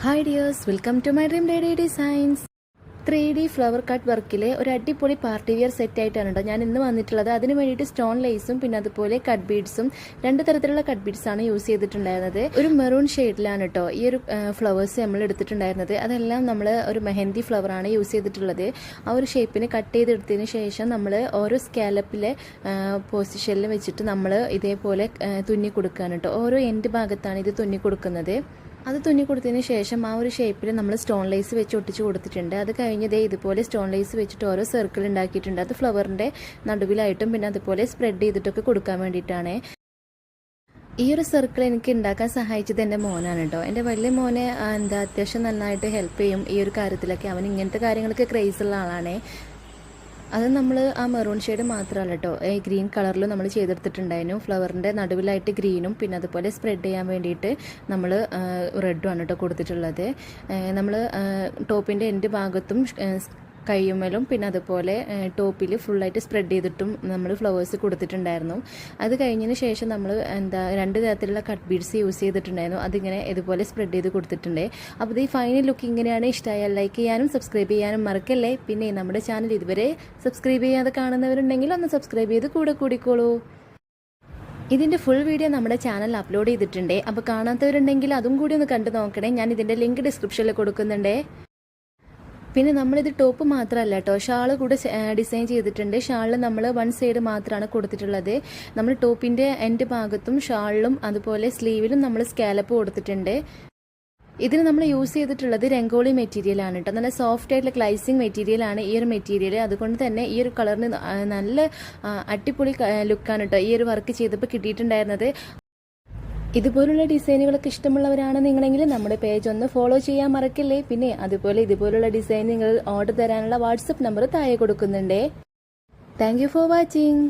Hi dears, welcome to my dream daddy designs. 3D flower cut വർക്കിലെ ഒരു അടിപൊളി party wear set ആയിട്ടാണ് കേട്ടോ ഞാൻ ഇന്ന് വന്നിട്ടുള്ളത്. അതിന് വേണ്ടിയിട്ട് സ്റ്റോൺ ലേസും പിന്നെ അതുപോലെ കട്ട് ബീഡ്സും രണ്ട് തരത്തിലുള്ള കട്ട് ബീഡ്സ് ആണ് യൂസ് ചെയ്തിട്ടുണ്ടായിരുന്നത്. ഒരു മെറൂൺ ഷെയ്ഡിലാണ് കേട്ടോ ഈ ഒരു ഫ്ലവേഴ്സ് നമ്മൾ എടുത്തിട്ടുണ്ടായിരുന്നത്. അതെല്ലാം നമ്മൾ ഒരു മെഹന്തി ഫ്ലവർ ആണ് യൂസ് ചെയ്തിട്ടുള്ളത്. ആ ഒരു ഷേപ്പിന് കട്ട് ചെയ്തെടുത്തതിന് ശേഷം നമ്മൾ ഓരോ സ്കാലപ്പിലെ പൊസിഷനിൽ വെച്ചിട്ട് നമ്മൾ ഇതേപോലെ തുന്നി കൊടുക്കുകയാണ് കേട്ടോ. ഓരോ എൻഡ് ഭാഗത്താണ് ഇത് തുന്നി കൊടുക്കുന്നത്. അത് തുന്നി കൊടുത്തതിന് ശേഷം ആ ഒരു ഷേപ്പിൽ നമ്മൾ സ്റ്റോൺ ലേസ് വെച്ച് ഒട്ടിച്ച് കൊടുത്തിട്ടുണ്ട്. അത് കഴിഞ്ഞതേ ഇതുപോലെ സ്റ്റോൺ ലേസ് വെച്ചിട്ട് ഓരോ സർക്കിൾ ഉണ്ടാക്കിയിട്ടുണ്ട്. അത് ഫ്ലവറിൻ്റെ നടുവിലായിട്ടും പിന്നെ അതുപോലെ സ്പ്രെഡ് ചെയ്തിട്ടൊക്കെ കൊടുക്കാൻ വേണ്ടിയിട്ടാണ്. ഈ ഒരു സർക്കിൾ എനിക്ക് ഉണ്ടാക്കാൻ സഹായിച്ചത് എൻ്റെ മോനാണ് കേട്ടോ. എൻ്റെ വലിയ മോനെ അത്യാവശ്യം നന്നായിട്ട് ഹെൽപ്പ് ചെയ്യും ഈ ഒരു കാര്യത്തിലൊക്കെ. അവൻ ഇങ്ങനത്തെ കാര്യങ്ങളൊക്കെ ക്രേസുള്ള ആളാണ്. അത് നമ്മൾ ആ മെറൂൺ ഷെയ്ഡ് മാത്രമല്ല കേട്ടോ, ഗ്രീൻ കളറിലും നമ്മൾ ചെയ്തെടുത്തിട്ടുണ്ടായിരുന്നു. ഫ്ലവറിൻ്റെ നടുവിലായിട്ട് ഗ്രീനും പിന്നെ അതുപോലെ സ്പ്രെഡ് ചെയ്യാൻ വേണ്ടിയിട്ട് നമ്മൾ റെഡുമാണ് കേട്ടോ കൊടുത്തിട്ടുള്ളത്. നമ്മൾ ടോപ്പിൻ്റെ എൻഡ് ഭാഗത്തും കയ്യുമ്മലും പിന്നെ അതുപോലെ ടോപ്പിൽ ഫുള്ളായിട്ട് സ്പ്രെഡ് ചെയ്തിട്ടും നമ്മൾ ഫ്ലവേഴ്സ് കൊടുത്തിട്ടുണ്ടായിരുന്നു. അത് കഴിഞ്ഞതിന് ശേഷം നമ്മൾ രണ്ട് തരത്തിലുള്ള കട്ട് ബീഡ്സ് യൂസ് ചെയ്തിട്ടുണ്ടായിരുന്നു. അതിങ്ങനെ ഇതുപോലെ സ്പ്രെഡ് ചെയ്ത് കൊടുത്തിട്ടുണ്ട്. അപ്പോൾ ഈ ഫൈനൽ ലുക്ക് ഇങ്ങനെയാണ്. ഇഷ്ടമായാൽ ലൈക്ക് ചെയ്യാനും സബ്സ്ക്രൈബ് ചെയ്യാനും മറക്കല്ലേ. പിന്നെ നമ്മുടെ ചാനൽ ഇതുവരെ സബ്സ്ക്രൈബ് ചെയ്യാതെ കാണുന്നവരുണ്ടെങ്കിൽ ഒന്ന് സബ്സ്ക്രൈബ് ചെയ്ത് കൂടിക്കോളൂ. ഇതിൻ്റെ ഫുൾ വീഡിയോ നമ്മുടെ ചാനൽ അപ്ലോഡ് ചെയ്തിട്ടുണ്ട്. അപ്പോൾ കാണാത്തവരുണ്ടെങ്കിൽ അതും കൂടി ഒന്ന് കണ്ടു നോക്കണേ. ഞാൻ ഇതിൻ്റെ ലിങ്ക് ഡിസ്ക്രിപ്ഷനിൽ കൊടുക്കുന്നുണ്ട്. പിന്നെ നമ്മളിത് ടോപ്പ് മാത്രമല്ല കേട്ടോ, ഷാൾ കൂടെ ഡിസൈൻ ചെയ്തിട്ടുണ്ട്. ഷാളിൽ നമ്മൾ വൺ സൈഡ് മാത്രമാണ് കൊടുത്തിട്ടുള്ളത്. നമ്മൾ ടോപ്പിൻ്റെ എൻഡ് ഭാഗത്തും ഷാളിലും അതുപോലെ സ്ലീവിലും നമ്മൾ സ്കാലപ്പ് കൊടുത്തിട്ടുണ്ട്. ഇതിന് നമ്മൾ യൂസ് ചെയ്തിട്ടുള്ളത് രംഗോളി മെറ്റീരിയലാണ് കേട്ടോ. നല്ല സോഫ്റ്റ് ആയിട്ടുള്ള ഗ്ലൈസിങ് മെറ്റീരിയലാണ് ഈ ഒരു മെറ്റീരിയൽ. അതുകൊണ്ട് തന്നെ ഈ ഒരു കളറിന് നല്ല അടിപൊളി ലുക്കാണ് കേട്ടോ ഈ ഒരു വർക്ക് ചെയ്തപ്പോൾ കിട്ടിയിട്ടുണ്ടായിരുന്നത്. ഇതുപോലുള്ള ഡിസൈനുകളൊക്കെ ഇഷ്ടമുള്ളവരാണ് നിങ്ങളെങ്കിൽ നമ്മുടെ പേജ് ഒന്ന് ഫോളോ ചെയ്യാൻ മറക്കില്ലേ. പിന്നെ അതുപോലെ ഇതുപോലുള്ള ഡിസൈൻ നിങ്ങൾ ഓർഡർ തരാനുള്ള വാട്സപ്പ് നമ്പർ താഴെ കൊടുക്കുന്നുണ്ട്. Thank you for watching.